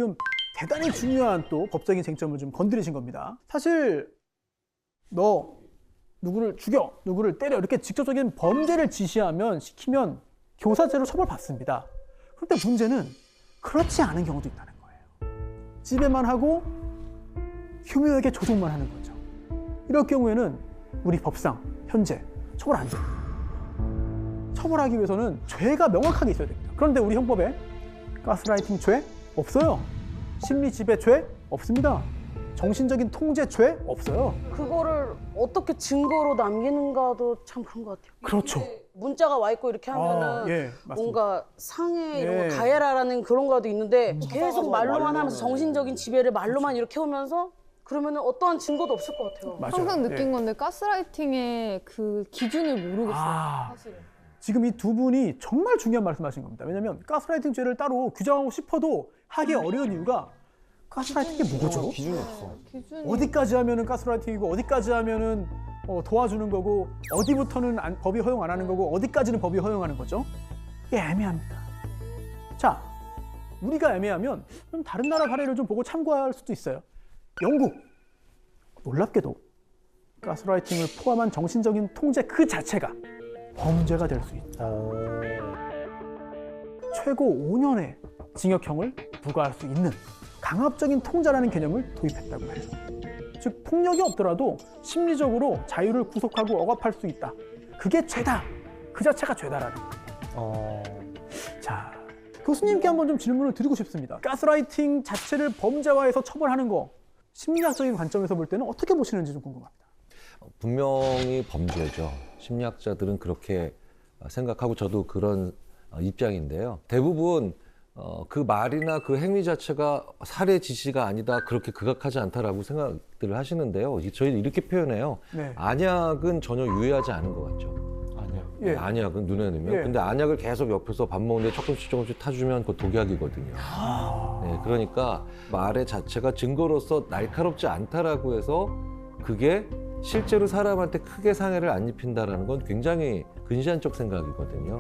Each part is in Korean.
지금 대단히 중요한 또 법적인 쟁점을 좀 건드리신 겁니다. 사실 너 누구를 죽여, 누구를 때려 이렇게 직접적인 범죄를 지시하면 시키면 교사죄로 처벌받습니다. 그런데 문제는 그렇지 않은 경우도 있다는 거예요. 지배만 하고 교묘하게 조종만 하는 거죠. 이럴 경우에는 우리 법상 현재 처벌 안 돼요. 처벌하기 위해서는 죄가 명확하게 있어야 됩니다. 그런데 우리 형법에 가스라이팅 죄 없어요. 심리 지배 죄 없습니다. 정신적인 통제 죄 없어요. 그거를 어떻게 증거로 남기는가도 참 그런 것 같아요. 그렇죠. 문자가 와 있고 이렇게 하면은 예, 맞습니다. 뭔가 상해 이런 예. 거 가해라라는 그런 거라도 있는데 계속 말로만 하면서 정신적인 지배를 말로만 이렇게 오면서 그러면은 어떠한 증거도 없을 것 같아요. 맞아요. 항상 느낀 예. 건데 가스라이팅의 그 기준을 모르겠어요. 아. 사실은. 지금 이 두 분이 정말 중요한 말씀하신 겁니다. 왜냐하면 가스라이팅 죄를 따로 규정하고 싶어도 하기 어려운 이유가 가스라이팅이 뭐죠? 기준이 없어. 기준이 어디까지 하면은 가스라이팅이고 어디까지 하면은 도와주는 거고 어디부터는 법이 허용 안 하는 거고 어디까지는 법이 허용하는 거죠? 이게 애매합니다. 자, 우리가 애매하면 좀 다른 나라 사례를 좀 보고 참고할 수도 있어요. 영국, 놀랍게도 가스라이팅을 포함한 정신적인 통제 그 자체가 범죄가 될 수 있다. 최고 5년의 징역형을 부과할 수 있는 강압적인 통제라는 개념을 도입했다고 해요. 즉 폭력이 없더라도 심리적으로 자유를 구속하고 억압할 수 있다. 그게 죄다. 그 자체가 죄다라는 거예요. 자, 교수님께 한번 좀 질문을 드리고 싶습니다. 가스라이팅 자체를 범죄화해서 처벌하는 거 심리학적인 관점에서 볼 때는 어떻게 보시는지 좀 궁금합니다. 분명히 범죄죠. 심리학자들은 그렇게 생각하고 저도 그런 입장인데요. 대부분 그 말이나 그 행위 자체가 살해 지시가 아니다, 그렇게 극악하지 않다라고 생각들을 하시는데요. 저희는 이렇게 표현해요. 네. 안약은 전혀 유해하지 않은 것 같죠. 아니야. 예. 안약은 눈에 넣으면. 예. 근데 안약을 계속 옆에서 밥 먹는데 조금씩 타주면 그거 독약이거든요. 네, 그러니까 말의 자체가 증거로서 날카롭지 않다라고 해서 그게 실제로 사람한테 크게 상해를 안 입힌다라는 건 굉장히 근시안적 생각이거든요.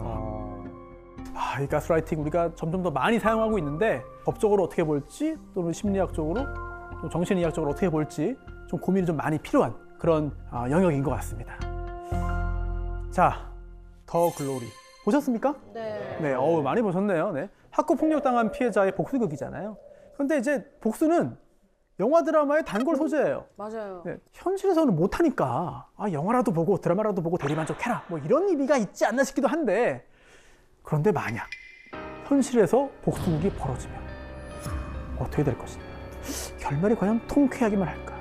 이 가스라이팅 우리가 점점 더 많이 사용하고 있는데 법적으로 어떻게 볼지 또는 심리학적으로 또 정신의학적으로 어떻게 볼지 좀 고민이 좀 많이 필요한 그런 영역인 것 같습니다. 자, 더 글로리 보셨습니까? 네. 네, 많이 보셨네요. 네. 학교 폭력당한 피해자의 복수극이잖아요. 그런데 이제 복수는 영화 드라마의 단골 소재예요. 맞아요. 네, 현실에서는 못하니까 영화라도 보고 드라마라도 보고 대리만족해라 뭐 이런 의미가 있지 않나 싶기도 한데 그런데 만약 현실에서 복수극이 벌어지면 어떻게 될 것인가? 결말이 과연 통쾌하기만 할까?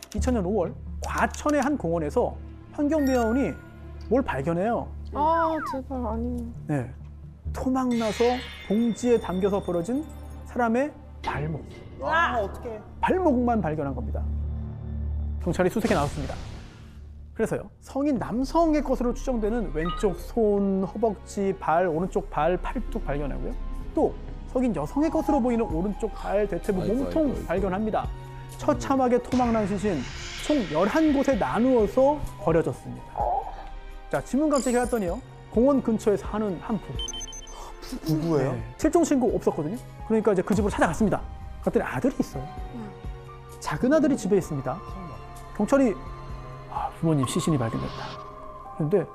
2000년 5월 과천의 한 공원에서 환경미화원이 뭘 발견해요. 아 제발 아니. 네, 토막나서 봉지에 담겨서 벌어진 사람의 발목. 어떡해. 발목만 발견한 겁니다. 경찰이 수색에 나섰습니다. 그래서요, 성인 남성의 것으로 추정되는 왼쪽 손, 허벅지, 발, 오른쪽 발, 팔뚝 발견하고요. 또 성인 여성의 것으로 보이는 오른쪽 발, 대퇴부, 몸통 발견합니다. 처참하게 토막난 시신 총 11곳에 나누어서 버려졌습니다. 자, 지문감식 해왔더니요, 공원 근처에 사는 한 부부. 부부예요? 네, 실종 신고 없었거든요. 그러니까 이제 그 집으로 찾아갔습니다. 그랬더니 아들이 있어요. 작은 아들이 집에 있습니다. 경찰이 부모님 시신이 발견됐다. 그런데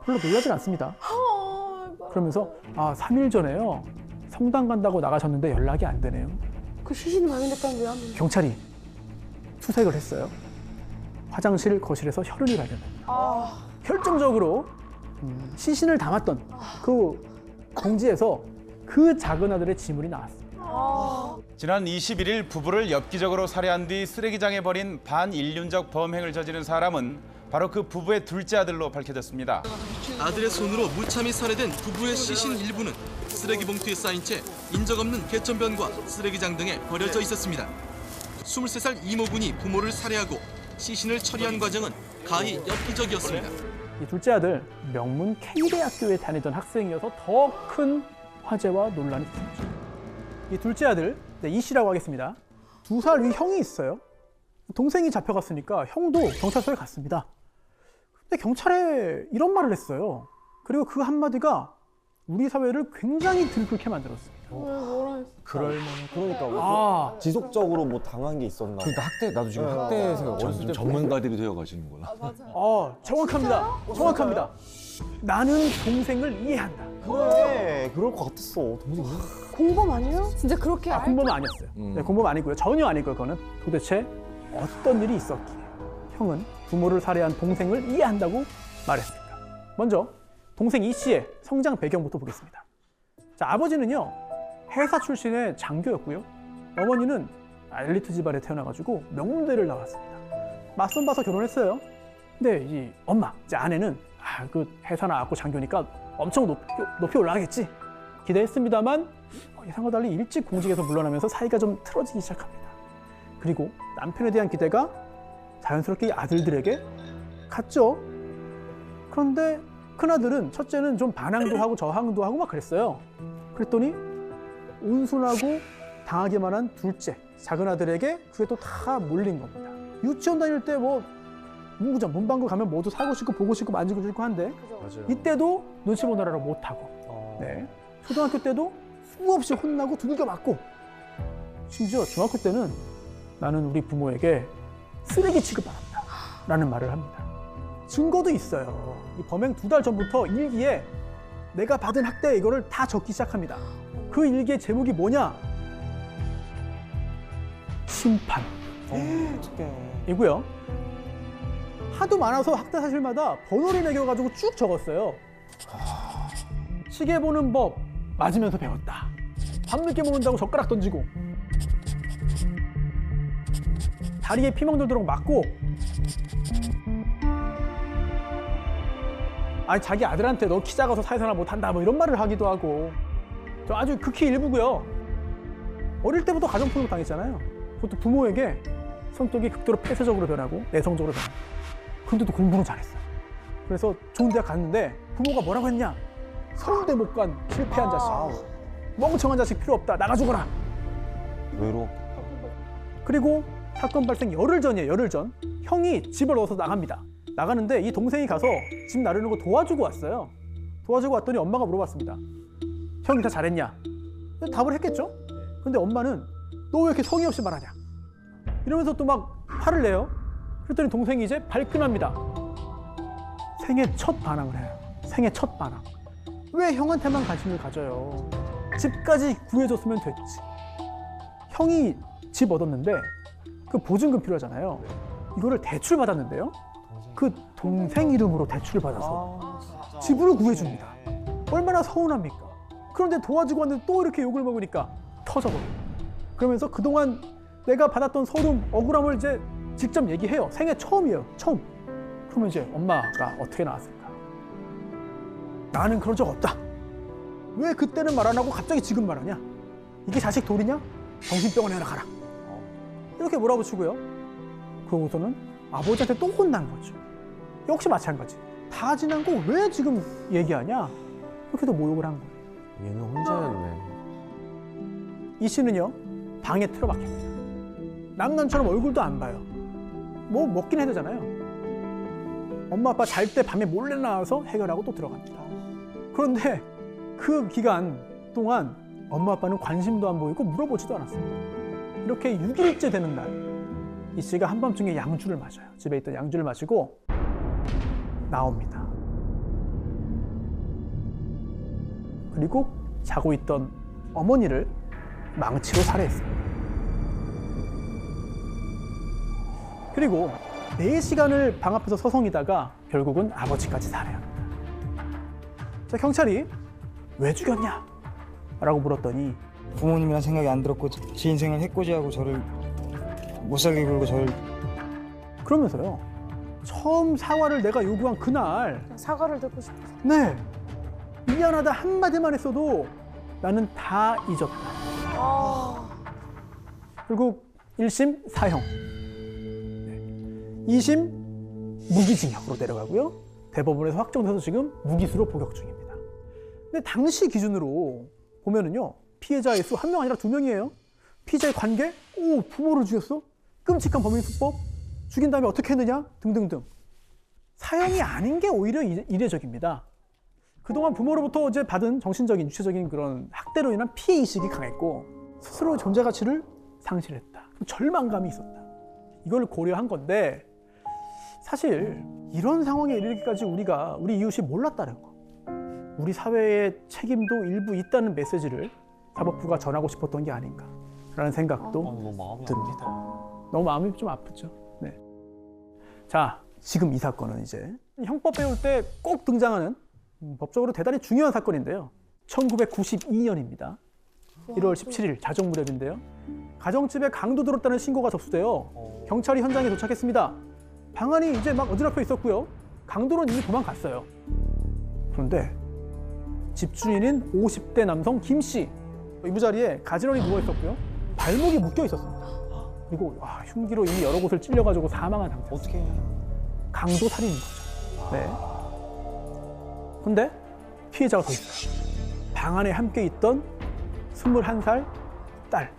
별로 놀라진 않습니다. 그러면서 3일 전에요, 성당 간다고 나가셨는데 연락이 안 되네요. 그 시신이 발견됐다는 왜 하면? 경찰이 수색을 했어요. 화장실, 거실에서 혈흔이 발견됩니다. 결정적으로 시신을 담았던 그 봉지에서 그 작은 아들의 지문이 나왔습니다. 지난 21일 부부를 엽기적으로 살해한 뒤 쓰레기장에 버린 반인륜적 범행을 저지른 사람은 바로 그 부부의 둘째 아들로 밝혀졌습니다. 아들의 손으로 무참히 살해된 부부의 시신 일부는 쓰레기 봉투에 쌓인 채 인적 없는 개천변과 쓰레기장 등에 버려져 있었습니다. 23살 이모군이 부모를 살해하고 시신을 처리한 과정은 가히 엽기적이었습니다. 이 둘째 아들 명문 K대학교에 다니던 학생이어서 더 큰 화제와 논란이 있었죠. 이 둘째 아들, 이 씨라고 하겠습니다. 2살 위 형이 있어요. 동생이 잡혀갔으니까 형도 경찰서에 갔습니다. 근데 경찰에 이런 말을 했어요. 그리고 그 한마디가 우리 사회를 굉장히 들끓게 만들었습니다. 그러니까 아, 지속적으로 뭐 당한 게 있었나? 그러니까 학대 나도 지금 학대 생각 어렸을 때 전문가들이 되어 가시는구나. 정확합니다. 정확합니다. 나는 동생을 이해한다. 그래, 그럴 것 같았어. 동생이. 공범 아니에요? 진짜 그렇게 공범은 아니었어요. 네, 공범 아니고요. 전혀 아니고요. 그거는 도대체 어떤 일이 있었기에 형은 부모를 살해한 동생을 이해한다고 말했습니다. 먼저 동생 이 씨의 성장 배경부터 보겠습니다. 자, 아버지는요 회사 출신의 장교였고요. 어머니는 엘리트 집안에 태어나가지고 명문대를 나왔습니다. 맞선 봐서 결혼했어요. 근데 이 엄마, 이제 아내는 그 회사 나왔고 장교니까 엄청 높이 올라가겠지 기대했습니다만 예상과 달리 일찍 공직에서 물러나면서 사이가 좀 틀어지기 시작합니다. 그리고 남편에 대한 기대가 자연스럽게 아들들에게 갔죠. 그런데 큰아들은 첫째는 좀 반항도 하고 저항도 하고 막 그랬어요. 그랬더니 온순하고 당하기만 한 둘째, 작은 아들에게 그게 또 다 몰린 겁니다. 유치원 다닐 때 뭐 문구점, 문방구 가면 모두 사고 싶고 보고 싶고 만지고 싶고 한데 맞아요. 이때도 눈치 보느라고 못하고 네. 초등학교 때도 수없이 혼나고 두들겨 맞고 심지어 중학교 때는 나는 우리 부모에게 쓰레기 취급받았다 라는 말을 합니다. 증거도 있어요. 이 범행 2달 전부터 일기에 내가 받은 학대 이거를 다 적기 시작합니다. 그 일기의 제목이 뭐냐? 심판 어떡해. 이고요. 하도 많아서 학대 사실마다 번호를 매겨가지고 쭉 적었어요. 시계 보는 법 맞으면서 배웠다. 밤늦게 먹는다고 젓가락 던지고 다리에 피멍 들도록 맞고 아니 자기 아들한테 너 키 작아서 사회생활 못한다 뭐 이런 말을 하기도 하고 저 아주 극히 일부고요. 어릴 때부터 가정폭력 당했잖아요. 그것도 부모에게 성격이 극도로 폐쇄적으로 변하고 내성적으로 변하고 그런데도 공부는 잘했어요. 그래서 좋은 대학 갔는데 부모가 뭐라고 했냐? 서울대 못 간 실패한 자식 멍청한 자식 필요 없다 나가 죽어라. 외로웠겠다. 그리고 사건 발생 열흘 전이에요. 열흘 전 형이 집을 얻어서 나갑니다. 나가는데 이 동생이 가서 집 나르는 거 도와주고 왔어요. 도와주고 왔더니 엄마가 물어봤습니다. 형이 다 잘했냐? 답을 했겠죠? 근데 엄마는 너 왜 이렇게 성의 없이 말하냐? 이러면서 또 막 화를 내요. 그랬더니 동생이 이제 발끈합니다. 생애 첫 반항을 해요. 생애 첫 반항. 왜 형한테만 관심을 가져요? 집까지 구해줬으면 됐지. 형이 집 얻었는데 그 보증금 필요하잖아요. 이거를 대출 받았는데요. 그 동생 이름으로 대출을 받아서 집을 구해줍니다. 얼마나 서운합니까? 그런데 도와주고 왔는데 또 이렇게 욕을 먹으니까 터져버려요. 그러면서 그동안 내가 받았던 서름, 억울함을 이제 직접 얘기해요. 생애 처음이에요. 처음. 그러면 이제 엄마가 어떻게 나왔을까? 나는 그런 적 없다. 왜 그때는 말 안 하고 갑자기 지금 말하냐? 이게 자식 도리냐? 정신병원에 하나 가라. 이렇게 몰아붙이고요. 그러고서는 아버지한테 또 혼난 거죠. 역시 마찬가지. 다 지난 거 왜 지금 얘기하냐? 이렇게도 모욕을 한 거예요. 얘는 혼자였네. 이 씨는요, 방에 틀어박힙니다. 남남처럼 얼굴도 안 봐요. 뭐 먹긴 해야 되잖아요. 엄마 아빠 잘 때 밤에 몰래 나와서 해결하고 또 들어갑니다. 그런데 그 기간 동안 엄마 아빠는 관심도 안 보이고 물어보지도 않았습니다. 이렇게 6일째 되는 날, 이 씨가 한밤중에 양주를 마셔요. 집에 있던 양주를 마시고 나옵니다. 그리고 자고 있던 어머니를 망치로 살해했습니다. 그리고 4시간을 방 앞에서 서성이다가 결국은 아버지까지 살해합니다. 자, 경찰이 왜 죽였냐? 라고 물었더니 부모님이란 생각이 안 들었고 제 인생을 해코지하고 저를 못 살게 굴고 저를 그러면서요. 처음 사과를 내가 요구한 그날 사과를 듣고 싶어서. 네, 미안하다 한마디만 했어도 나는 다 잊었다. 결국 1심 사형, 2심 무기징역으로 내려가고요. 대법원에서 확정돼서 지금 무기수로 복역 중입니다. 근데 당시 기준으로 보면은요, 피해자의 수 1명 아니라 2명이에요. 피해자의 관계? 오, 부모를 죽였어? 끔찍한 범행수법? 죽인 다음에 어떻게 했느냐? 등등등. 사형이 아닌 게 오히려 이례적입니다. 그동안 부모로부터 이제 받은 정신적인, 유체적인 그런 학대로 인한 피해 의식이 강했고 스스로 존재 가치를 상실했다. 절망감이 있었다. 이걸 고려한 건데 사실 이런 상황에 이르기까지 우리 이웃이 몰랐다는 거. 우리 사회의 책임도 일부 있다는 메시지를 사법부가 전하고 싶었던 게 아닌가라는 생각도 너무 마음이 듭니다. 너무 마음이 좀 아프죠. 네. 자, 지금 이 사건은 이제 형법 배울 때 꼭 등장하는 법적으로 대단히 중요한 사건인데요. 1992년입니다. 1월 17일 자정 무렵인데요. 가정집에 강도 들었다는 신고가 접수되어 경찰이 현장에 도착했습니다. 방 안이 이제 막 어지럽혀 있었고요. 강도는 이미 도망갔어요. 그런데 집주인인 50대 남성 김 씨, 이부자리에 가지런히 누워 있었고요. 발목이 묶여 있었습니다. 그리고 흉기로 이미 여러 곳을 찔려가지고 사망한 상태였어요. 어떻게? 강도 살인인 거죠. 네. 근데 피해자가 더 있어요. 방 안에 함께 있던 21살 딸.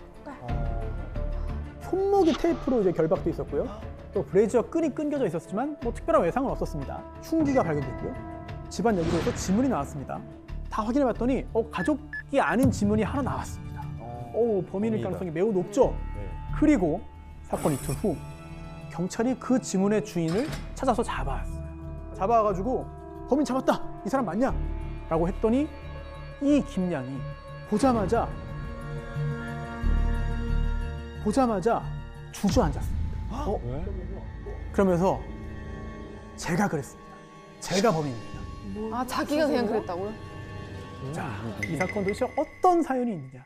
손목이 테이프로 이제 결박돼 있었고요. 또 브레이저 끈이 끊겨져 있었지만 뭐 특별한 외상은 없었습니다. 흉기가 발견됐고요. 집안 여기저기서 지문이 나왔습니다. 다 확인해봤더니 가족이 아닌 지문이 하나 나왔습니다. 범인일 가능성이 매우 높죠. 그리고 사건 이틀 후 경찰이 그 지문의 주인을 찾아서 잡아왔어요. 잡아와가지고 범인 잡았다! 이 사람 맞냐? 라고 했더니 이 김양이 보자마자 주저앉았습니다. 왜? 그러면서 제가 그랬습니다. 제가 범인입니다. 아, 자기가 그냥 그랬다고요? 자, 이 사건 도대체 어떤 사연이 있느냐?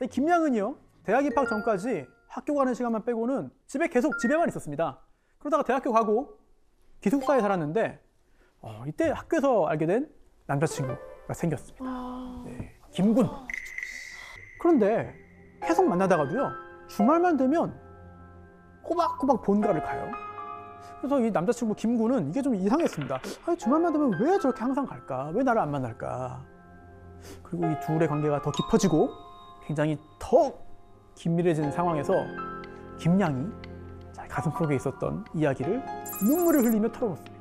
이 김양은요, 대학 입학 전까지 학교 가는 시간만 빼고는 집에만 있었습니다. 그러다가 대학교 가고 기숙사에 살았는데 이때 학교에서 알게 된 남자친구가 생겼습니다. 네, 김군. 그런데 계속 만나다가도요, 주말만 되면 꼬박꼬박 본가를 가요. 그래서 이 남자친구 김군은 이게 좀 이상했습니다. 주말만 되면 왜 저렇게 항상 갈까? 왜 나를 안 만날까? 그리고 이 둘의 관계가 더 깊어지고 굉장히 더 긴밀해진 상황에서 김양이 가슴속에 있었던 이야기를 눈물을 흘리며 털어놓습니다.